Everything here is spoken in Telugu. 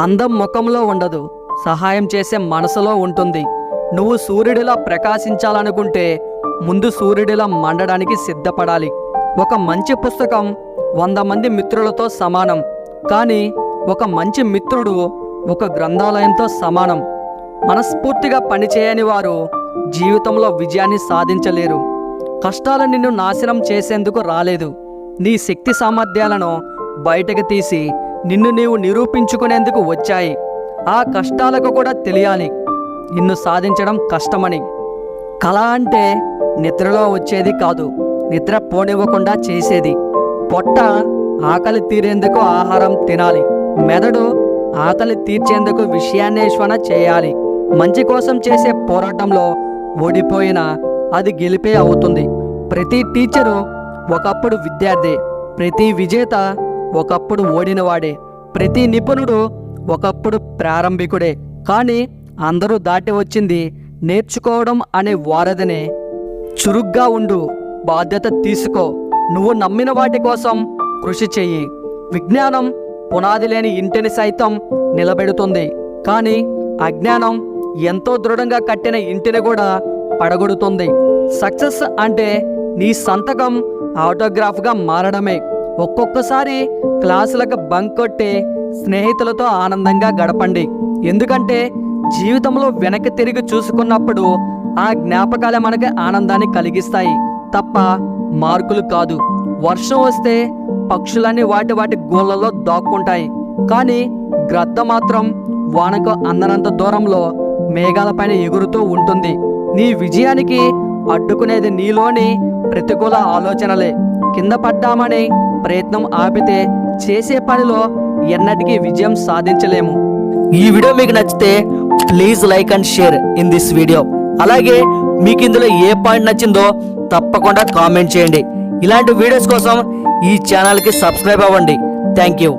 అందం ముఖంలో ఉండదు, సహాయం చేసే మనసులో ఉంటుంది. నువ్వు సూర్యుడిలా ప్రకాశించాలనుకుంటే ముందు సూర్యుడిలా మండడానికి సిద్ధపడాలి. ఒక మంచి పుస్తకం 100 మంది మిత్రులతో సమానం, కానీ ఒక మంచి మిత్రుడు ఒక గ్రంథాలయంతో సమానం. మనస్ఫూర్తిగా పనిచేయని వారు జీవితంలో విజయాన్ని సాధించలేరు. కష్టాలు నిన్ను నాశనం చేసేందుకు రాలేదు, నీ శక్తి సామర్థ్యాలను బయటకు తీసి నిన్ను నీవు నిరూపించుకునేందుకు వచ్చాయి. ఆ కష్టాలకు కూడా తెలియాలి నిన్ను సాధించడం కష్టమని. కళ అంటే నిద్రలో వచ్చేది కాదు, నిద్ర పోనివ్వకుండా చేసేది. పొట్ట ఆకలి తీరేందుకు ఆహారం తినాలి, మెదడు ఆకలి తీర్చేందుకు విషయాన్వేషణ చేయాలి. మంచి కోసం చేసే పోరాటంలో ఓడిపోయినా అది గెలిపే అవుతుంది. ప్రతి టీచరు ఒకప్పుడు విద్యార్థి, ప్రతి విజేత ఒకప్పుడు ఓడినవాడే, ప్రతి నిపుణుడు ఒకప్పుడు ప్రారంభికుడే. కానీ అందరూ దాటి వచ్చింది నేర్చుకోవడం అనే వారధినే. చురుగ్గా ఉండు, బాధ్యత తీసుకో, నువ్వు నమ్మిన వాటి కోసం కృషి చెయ్యి. విజ్ఞానం పునాది లేని ఇంటిని సైతం నిలబెడుతుంది, కానీ అజ్ఞానం ఎంతో దృఢంగా కట్టిన ఇంటిని కూడా పడగొడుతుంది. సక్సెస్ అంటే నీ సంతకం ఆటోగ్రాఫ్గా మారడమే. ఒక్కొక్కసారి క్లాసులకు బంక్ కొట్టి స్నేహితులతో ఆనందంగా గడపండి, ఎందుకంటే జీవితంలో వెనక్కి తిరిగి చూసుకున్నప్పుడు ఆ జ్ఞాపకాలే మనకి ఆనందాన్ని కలిగిస్తాయి తప్ప మార్కులు కాదు. వర్షం వస్తే పక్షులన్నీ వాటి గోళ్ళలో దాక్కుంటాయి, కానీ గ్రద్ద మాత్రం వానకు అందనంత దూరంలో మేఘాలపైన ఎగురుతూ ఉంటుంది. నీ విజయానికి అడ్డుకునేది నీలోని ప్రతికూల ఆలోచనలే. కింద పడ్డామని ప్రయత్నం ఆపితే చేసే పనిలో ఎన్నటికీ విజయం సాధించలేము. ఈ వీడియో మీకు నచ్చితే please like and share in this video. అలాగే మీకు ఇందులో ఏ పాయింట్ నచ్చిందో తప్పకుండా కామెంట్ చేయండి. ఇలాంటి వీడియోస్ కోసం ఈ ఛానల్కి సబ్స్క్రైబ్ అవ్వండి. Thank you.